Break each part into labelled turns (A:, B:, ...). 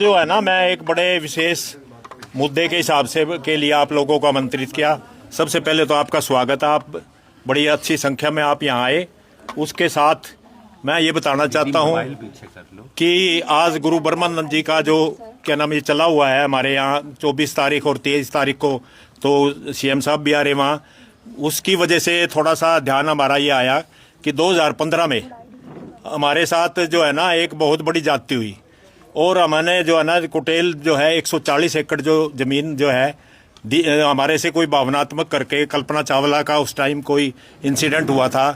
A: जो है ना, मैं एक बड़े विशेष मुद्दे के हिसाब से के लिए आप लोगों को आमंत्रित किया। सबसे पहले तो आपका स्वागत है, आप बड़ी अच्छी संख्या में आप यहाँ आए। उसके साथ मैं ये बताना चाहता हूँ कि आज गुरु ब्रह्मानंद जी का जो क्या नाम ये चला हुआ है हमारे यहाँ 24 तारीख और 23 तारीख को, तो सीएम साहब भी आ रहे वहाँ। उसकी वजह से थोड़ा सा ध्यान हमारा ये आया कि 2015 में हमारे साथ जो है ना एक बहुत बड़ी जाति हुई और हमने जो है ना कुटेल जो है 140 एकड़ जो ज़मीन जो है हमारे से कोई भावनात्मक करके कल्पना चावला का उस टाइम कोई इंसिडेंट हुआ था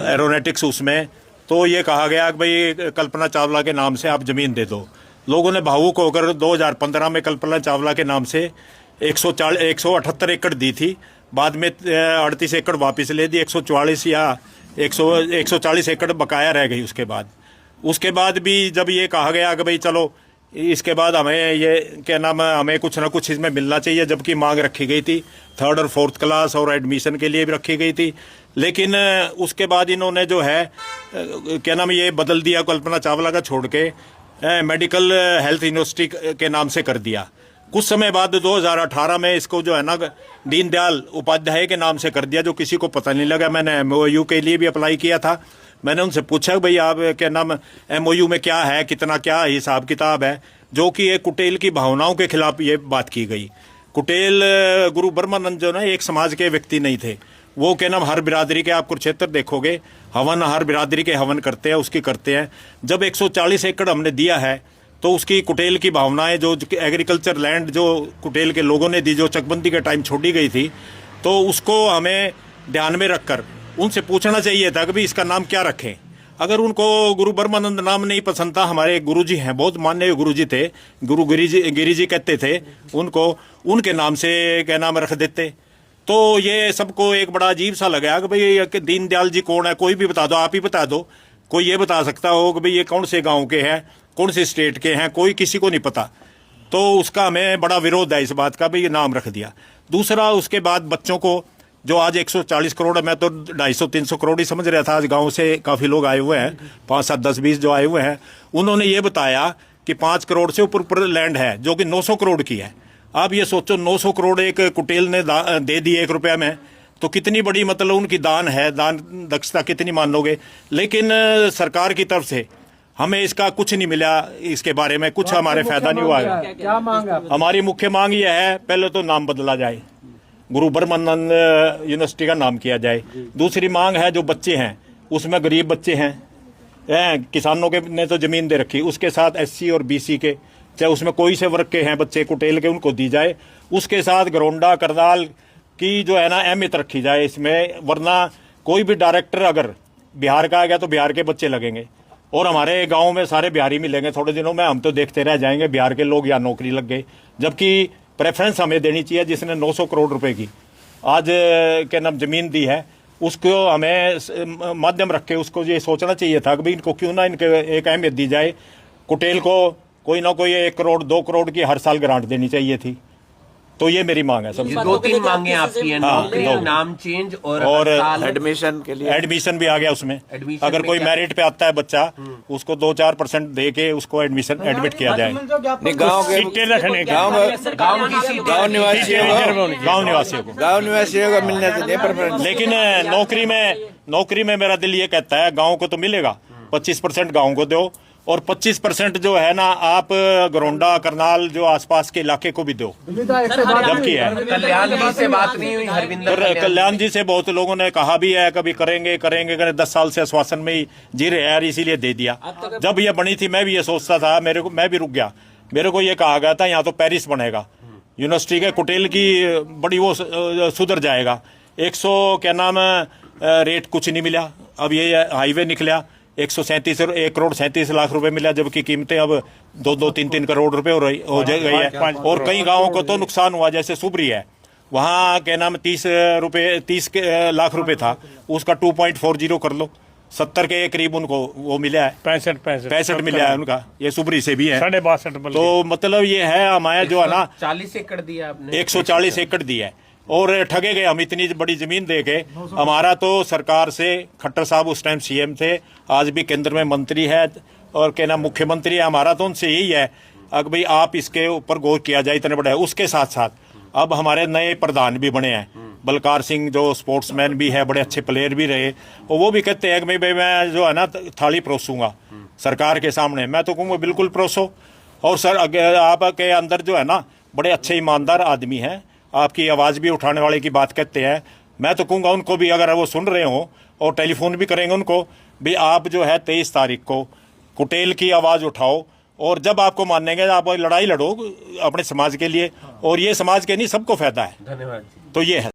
A: एरोनॉटिक्स उसमें, तो ये कहा गया कि भाई कल्पना चावला के नाम से आप ज़मीन दे दो। लोगों ने भावुक होकर 2015 में कल्पना चावला के नाम से 178 एकड़ दी थी, बाद में 38 एकड़ वापस ले दी, 144 या 140 एकड़ बकाया रह गई। उसके बाद भी जब ये कहा गया कि भाई चलो इसके बाद हमें ये क्या नाम है हमें कुछ ना कुछ इसमें मिलना चाहिए, जबकि मांग रखी गई थी 3rd और 4th क्लास और एडमिशन के लिए भी रखी गई थी। लेकिन उसके बाद इन्होंने जो है क्या नाम ये बदल दिया, कल्पना चावला का छोड़ के मेडिकल हेल्थ यूनिवर्सिटी के नाम से कर दिया। कुछ समय बाद 2018 में इसको जो है ना दीनदयाल उपाध्याय के नाम से कर दिया, जो किसी को पता नहीं लगा। मैंने MOU के लिए भी अप्लाई किया था। मैंने उनसे पूछा भाई आप क्या नाम MOU में क्या है, कितना क्या हिसाब किताब है, जो कि एक कुटेल की भावनाओं के खिलाफ ये बात की गई। कुटेल गुरु ब्रह्मानंद जो ना एक समाज के व्यक्ति नहीं थे, वो क्या नाम हर बिरादरी के, आप कुरुक्षेत्र देखोगे हवन हर बिरादरी के हवन करते हैं, उसकी करते हैं। जब 140 एकड़ हमने दिया है तो उसकी कुटेल की भावनाएं जो एग्रीकल्चर लैंड जो कुटेल के लोगों ने दी, जो चकबंदी के टाइम छोड़ी गई थी, तो उसको हमें ध्यान में रखकर उनसे पूछना चाहिए था कि भाई इसका नाम क्या रखें। अगर उनको गुरु ब्रह्मानंद नाम नहीं पसंद था, हमारे गुरुजी हैं, बहुत माननीय गुरुजी थे, गुरु गिरिजी कहते थे उनको, उनके नाम से क्या नाम रख देते। तो ये सबको एक बड़ा अजीब सा लगा कि भाई दीनदयाल जी कौन है, कोई भी बता दो, आप ही बता दो। कोई ये बता सकता हो कि भाई ये कौन से गाँव के हैं, कौन से स्टेट के हैं, कोई किसी को नहीं पता। तो उसका हमें बड़ा विरोध है इस बात का, भाई ये नाम रख दिया। दूसरा, उसके बाद बच्चों को जो आज 140 करोड़ है, मैं तो 250-300 करोड़ ही समझ रहा था। आज गांव से काफ़ी लोग आए हुए हैं, 5, 7, 10, 20 जो आए हुए हैं, उन्होंने ये बताया कि 5 करोड़ से ऊपर लैंड है जो कि 900 करोड़ की है। आप ये सोचो 900 करोड़ एक कुटेल ने दे दी 1 रुपया में, तो कितनी बड़ी मतलब उनकी दान है, दान दक्षता कितनी मान लोगे। लेकिन सरकार की तरफ से हमें इसका कुछ नहीं मिला, इसके बारे में कुछ हमारे फायदा नहीं हुआ है।
B: क्या मांग है?
A: हमारी मुख्य मांग ये है, पहले तो नाम बदला जाए, गुरु ब्रह्मानंद यूनिवर्सिटी का नाम किया जाए। दूसरी मांग है जो बच्चे हैं उसमें गरीब बच्चे हैं, किसानों के ने तो जमीन दे रखी, उसके साथ SC और BC के, चाहे उसमें कोई से वर्ग के हैं बच्चे कुटेल के, उनको दी जाए। उसके साथ गरोंडा करनाल की जो है ना अहमियत रखी जाए इसमें, वरना कोई भी डायरेक्टर अगर बिहार का आ गया तो बिहार के बच्चे लगेंगे और हमारे गांव में सारे बिहारी मिलेंगे। थोड़े दिनों में हम तो देखते रह जाएंगे बिहार के लोग या नौकरी लग गए, जबकि प्रेफरेंस हमें देनी चाहिए। जिसने 900 करोड़ रुपए की आज क्या नाम जमीन दी है, उसको हमें माध्यम रख के उसको ये सोचना चाहिए था कि भाई इनको क्यों ना इनके एक अहमियत दी जाए। कुटेल को कोई ना कोई 1 करोड़ 2 करोड़ की हर साल ग्रांट देनी चाहिए थी। तो ये मेरी मांग है। सब
C: 2-3 मांगे आपकी हैं, नौकरी, नाम चेंज और
B: एडमिशन के लिए,
A: एडमिशन भी आ गया उसमें। अगर कोई मेरिट पे आता है बच्चा, उसको 2-4% दे के उसको एडमिट किया जाए। गाँव निवासियों को मिलना चाहिए। लेकिन नौकरी में मेरा दिल ये कहता है गाँव को तो मिलेगा, 25% गाँव को दो और 25% जो है ना आप गरोंडा करनाल जो आसपास के इलाके को भी दो। जबकि है
C: कल्याण जी से बात नहीं हुई, हरविंदर
A: कल्याण जी से बहुत लोगों ने कहा भी है कभी करेंगे 10 साल से आश्वासन में ही जी रहे यार, इसीलिए दे दिया। जब ये बनी थी मैं भी ये सोचता था, मैं भी रुक गया। मेरे को ये कहा गया था यहाँ तो पेरिस बनेगा यूनिवर्सिटी के, कुटेल की बड़ी वो सुधर जाएगा। 100 क्या नाम रेट कुछ नहीं मिला। अब ये हाईवे निकला 1 करोड़ 37 लाख रुपए मिला, जबकि कीमतें अब 2-3 करोड़ रुपए हो गई है। और कई गांवों को तो नुकसान हुआ, जैसे सुबरी है, वहाँ क्या नाम 30 लाख रुपए था, उसका 2.40 कर लो, 70 के करीब उनको वो मिला है, 65 मिला है उनका। ये सुबरी से भी है 62। तो मतलब ये है हमारा जो है ना
C: 40 एकड़ दिया आपने,
A: 140 एकड़ दिया है और ठगे गए हम इतनी बड़ी जमीन दे के। हमारा तो सरकार से, खट्टर साहब उस टाइम CM थे, आज भी केंद्र में मंत्री है और क्या नाम मुख्यमंत्री है, हमारा तो उनसे यही है अगर भाई आप इसके ऊपर गौर किया जाए इतने बड़े है। उसके साथ साथ अब हमारे नए प्रधान भी बने हैं, बलकार सिंह जो स्पोर्ट्समैन भी है, बड़े अच्छे प्लेयर भी रहे, और वो भी कहते हैं कि भाई मैं जो है ना थाली परोसूंगा सरकार के सामने। मैं तो कहूँगा बिल्कुल परोसो। और सर आपके अंदर जो है ना बड़े अच्छे ईमानदार आदमी हैं, आपकी आवाज़ भी उठाने वाले की बात कहते हैं। मैं तो कहूँगा उनको भी, अगर वो सुन रहे हो और टेलीफोन भी करेंगे उनको भी, आप जो है 23 तारीख को कुटेल की आवाज़ उठाओ, और जब आपको मानेंगे आप लड़ाई लड़ो अपने समाज के लिए, और ये समाज के नहीं सबको फायदा है।
C: धन्यवाद।
A: तो ये है।